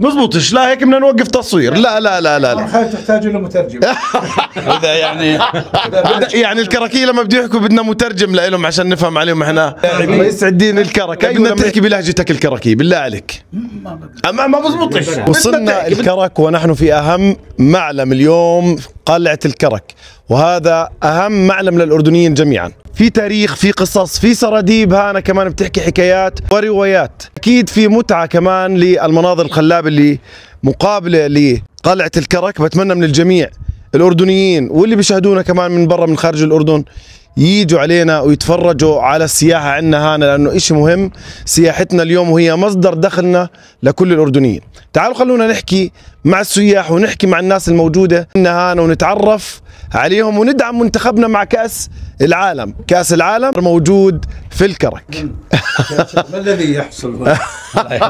مزبوطش، لا هيك بدنا نوقف تصوير. لا لا لا لا, لا. خايف تحتاج له مترجم. هذا يعني الكركية لما بده يحكوا بدنا مترجم لهم عشان نفهم عليهم احنا. الله يسعد دين الكرك. بدنا تحكي بلهجتك الكركية بالله عليك. ما بزبطش. وصلنا الكرك ونحن في أهم معلم اليوم، قلعة الكرك، وهذا أهم معلم للأردنيين جميعا. في تاريخ، في قصص، في سراديب هانا كمان بتحكي حكايات وروايات. أكيد في متعة كمان للمناظر الخلابة اللي مقابلة لقلعة الكرك. بتمنى من الجميع الأردنيين واللي بيشاهدونا كمان من برا من خارج الأردن ييجوا علينا ويتفرجوا على السياحة عندنا هنا، لأنه إشي مهم. سياحتنا اليوم وهي مصدر دخلنا لكل الأردنيين. تعالوا خلونا نحكي مع السياح ونحكي مع الناس الموجودة هنا ونتعرف عليهم وندعم منتخبنا مع كأس العالم. كأس العالم موجود في الكرك. ما الذي يحصل هنا؟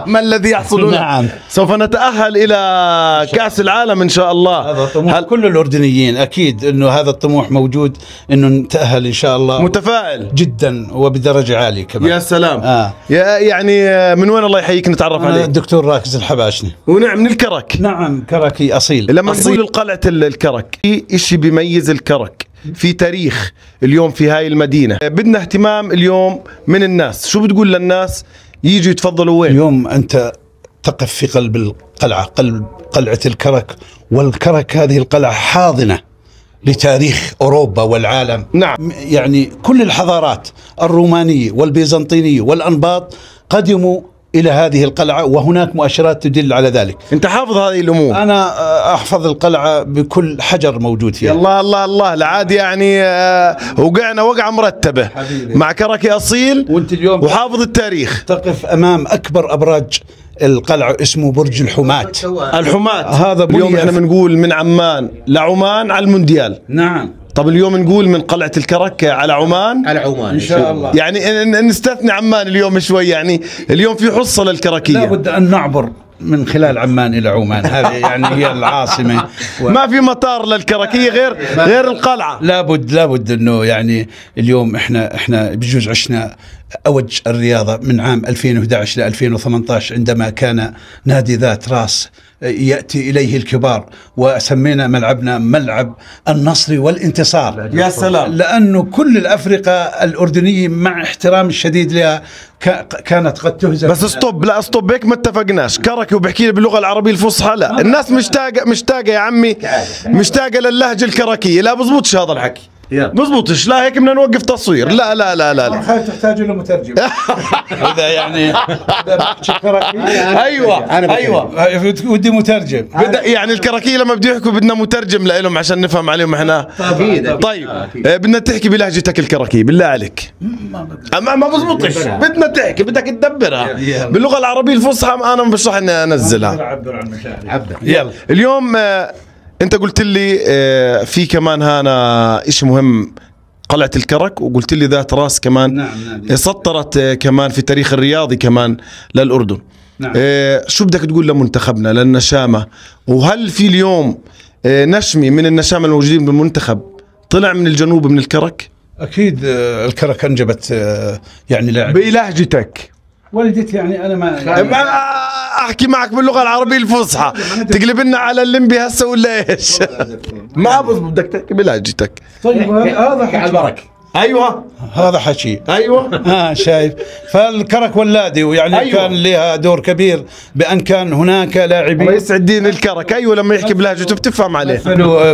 ما الذي يحصل هنا؟ نعم، سوف نتأهل إلى كأس العالم إن شاء الله. هذا طموح كل الأردنيين، أكيد إنه هذا الطموح موجود، إنه نتأهل إن شاء الله. متفائل جدا وبدرجة عالية كمان. يا سلام. يعني من وين الله يحييك نتعرف عليك؟ الدكتور راكز الحباشني. ونعم من الكرك. نعم كركي أصيل. لما نقول قلعة الكرك في إشي بيميز الكرك، في تاريخ اليوم في هاي المدينة. بدنا اهتمام اليوم من الناس. شو بتقول للناس ييجوا يتفضلوا وين؟ اليوم أنت تقف في قلب القلعة، قلب قلعة الكرك، والكرك هذه القلعة حاضنة لتاريخ أوروبا والعالم. نعم، يعني كل الحضارات الرومانية والبيزنطينية والأنباط قدموا إلى هذه القلعة، وهناك مؤشرات تدل على ذلك. أنت حافظ هذه الأمور؟ أنا أحفظ القلعة بكل حجر موجود فيها. الله الله الله، العاد يعني وقعنا وقعة مرتبة حبيبي. مع كركي أصيل وأنت اليوم وحافظ التاريخ. تقف أمام أكبر أبراج القلعة، اسمه برج الحماة. الحماة هذا اليوم احنا بنقول من عمان لعمان على المونديال. نعم. طب اليوم نقول من قلعة الكرك على عمان. على عمان إن شاء الله. يعني نستثني عمان اليوم شوي، يعني اليوم في حصة للكركية. لابد أن نعبر من خلال عمان إلى عمان، هذه يعني هي العاصمة. ما في مطار للكركية غير القلعة. لابد أنه يعني اليوم احنا بجوز عشنا أوج الرياضة من عام 2011 ل 2018، عندما كان نادي ذات راس يأتي إليه الكبار، وسمينا ملعبنا ملعب النصر والانتصار. يا سلام. لأنه كل الأفرقة الأردنية مع احترام الشديد لها كانت قد تهزم. بس استوب، لا استوب، هيك ما اتفقناش. كركي وبحكي لي باللغة العربية الفصحى، لا الناس مشتاقة يا عمي، مشتاقة للهجة الكركية. لا بزبطش هذا الحكي، بزبطش، لا هيك بدنا نوقف تصوير. لا لا لا لا, لا. خايف تحتاج له مترجم. هذا يعني ايوه ودي مترجم. يعني الكركية لما بده يحكوا بدنا مترجم لهم عشان نفهم عليهم احنا. طيب بدنا تحكي بلهجتك الكركية بالله عليك. ما بزبطش، بدنا تحكي، بدك تدبرها باللغة العربية الفصحى. انا بشرح اني انزلها. يلا اليوم انت قلت لي في كمان هنا اشي مهم، قلعة الكرك، وقلت لي ذات راس كمان. نعم. سطرت كمان في التاريخ الرياضي كمان للأردن. نعم. شو بدك تقول لمنتخبنا للنشامة؟ وهل في اليوم نشمي من النشامة الموجودين بالمنتخب طلع من الجنوب من الكرك؟ أكيد الكرك أنجبت يعني لاعب بلهجتك. والدتي يعني أنا ما احكي معك باللغه العربيه الفصحى، تقلب لنا على اللمبي هسه ولا ايش؟ ما بزبط، بدك تحكي بلهجتك. طيب هذا حكي البركه. ايوه هذا حكي. ايوه شايف. فالكرك ولادي، ويعني أيوة. كان لها دور كبير بان كان هناك لاعبين. الله يسعد دين الكرك. ايوه لما يحكي بلهجته بتفهم عليه.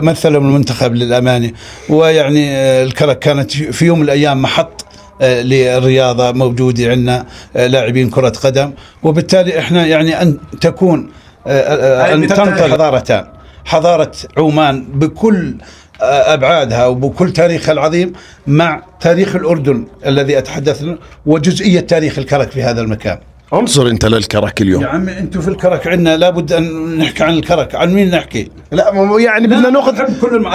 مثلوا المنتخب للامانه، ويعني الكرك كانت في يوم من الايام محط للرياضة، موجودة عندنا لاعبين كرة قدم، وبالتالي احنا يعني أن تكون أن تنطلق حضارتان، حضارة عمان بكل أبعادها وبكل تاريخها العظيم مع تاريخ الأردن الذي أتحدث عنه، وجزئية تاريخ الكرك في هذا المكان. عنصر انت للكرك اليوم يا عمي. انتم في الكرك عندنا لابد ان نحكي عن الكرك. عن مين نحكي؟ لا يعني بدنا ناخذ كل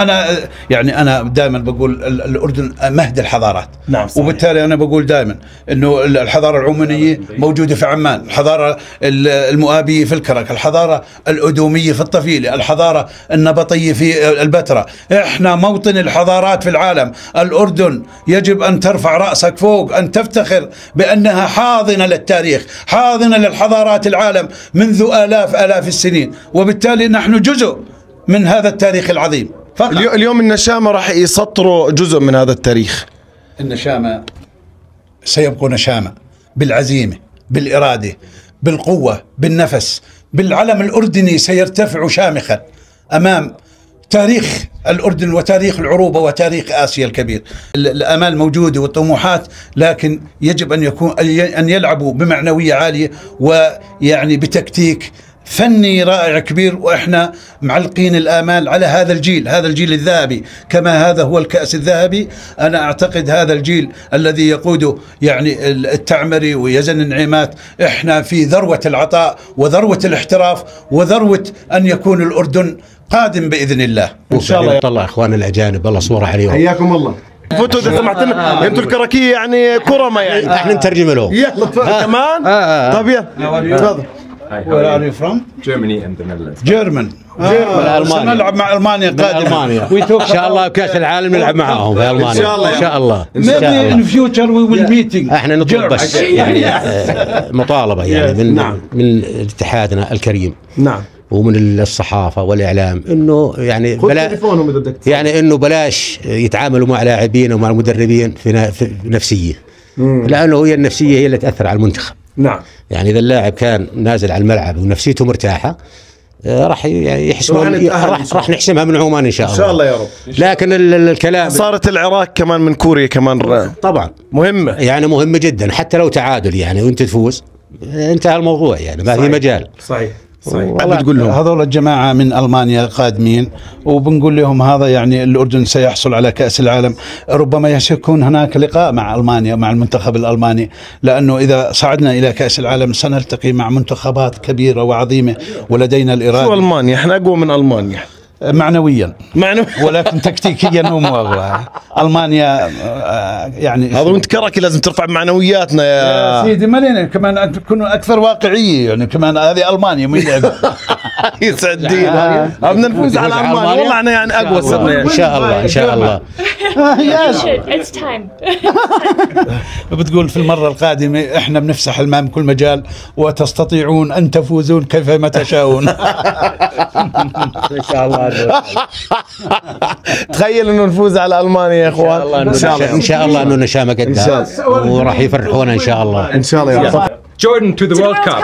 انا دائما بقول الاردن مهد الحضارات. نعم صحيح. وبالتالي انا بقول دائما انه الحضاره العمانيه موجوده في عمان، الحضاره المؤابيه في الكرك، الحضاره الادوميه في الطفيله، الحضاره النبطيه في البتراء. احنا موطن الحضارات في العالم. الاردن يجب ان ترفع راسك فوق، ان تفتخر بانها حاضنه للتاريخ، حاضنة للحضارات العالم منذ آلاف السنين، وبالتالي نحن جزء من هذا التاريخ العظيم. اليوم النشامة راح يسطروا جزء من هذا التاريخ. النشامة سيبقوا نشامة بالعزيمة، بالإرادة، بالقوة، بالنفس، بالعلم الأردني سيرتفع شامخا أمام تاريخ الأردن وتاريخ العروبة وتاريخ آسيا الكبير. الآمال موجودة والطموحات، لكن يجب أن يلعبوا بمعنوية عالية ويعني بتكتيك فني رائع كبير، وإحنا معلقين الآمال على هذا الجيل الذهبي، كما هذا هو الكأس الذهبي. أنا أعتقد هذا الجيل الذي يقوده يعني التعمري ويزن النعيمات، إحنا في ذروة العطاء وذروة الاحتراف وذروة أن يكون الأردن قادم بإذن الله إن شاء الله. طلع إخواننا الأجانب الله صورة عليهم. حياكم الله. فوتوا إذا سمحت لنا، أنتوا الكراكية يعني كرمة يعني. إحنا نترجم لهم. يلا كمان. طيب يلا تفضل. Where are you from? Germany and the Netherlands. German. سنلعب مع ألمانيا قادما. إن شاء الله كأس العالم نلعب معاهم في ألمانيا. إن شاء الله. Maybe in future we will meeting. احنا نطلب بس يعني مطالبة يعني من اتحادنا الكريم. نعم. ومن الصحافة والإعلام إنه يعني يعني إنه بلاش يتعاملوا مع لاعبين ومع المدربين في نفسية، لأنه هي النفسية هي اللي تأثر على المنتخب. نعم. يعني إذا اللاعب كان نازل على الملعب ونفسيته مرتاحة راح يحسمون، راح نحسمها من عمان إن شاء الله. إن شاء الله يا رب. لكن الكلام صارت العراق كمان من كوريا كمان طبعا مهمة، يعني مهمة جدا، حتى لو تعادل يعني وأنت تفوز انتهى الموضوع، يعني ما في مجال. صحيح. بتقول لهم هذول الجماعة من ألمانيا قادمين، وبنقول لهم هذا يعني الأردن سيحصل على كأس العالم. ربما يكون هناك لقاء مع ألمانيا مع المنتخب الألماني، لأنه إذا صعدنا إلى كأس العالم سنلتقي مع منتخبات كبيرة وعظيمة ولدينا الإرادة. شو ألمانيا؟ احنا أقوى من ألمانيا معنويا ولكن تكتيكيا هم أقوى. ألمانيا يعني هذا وانت كراكي لازم ترفع معنوياتنا يا سيدي. مالينا كمان أن تكونوا أكثر واقعية، يعني كمان هذه ألمانيا من لعبة. يسعد دينا بدنا نفوز على ألمانيا، والله أنا يعني أقوى صرنا إن شاء الله إن شاء الله. It's time. بتقول في المرة القادمة إحنا بنفسح أمام كل مجال وتستطيعون أن تفوزون كيفما تشاءون. إن شاء الله. تخيل إنه نفوز على ألمانيا يا إخوان. إن شاء الله إنه نشامة قدها وراح يفرحونا إن شاء الله. إن شاء الله يا رب. Jordan to the World Cup.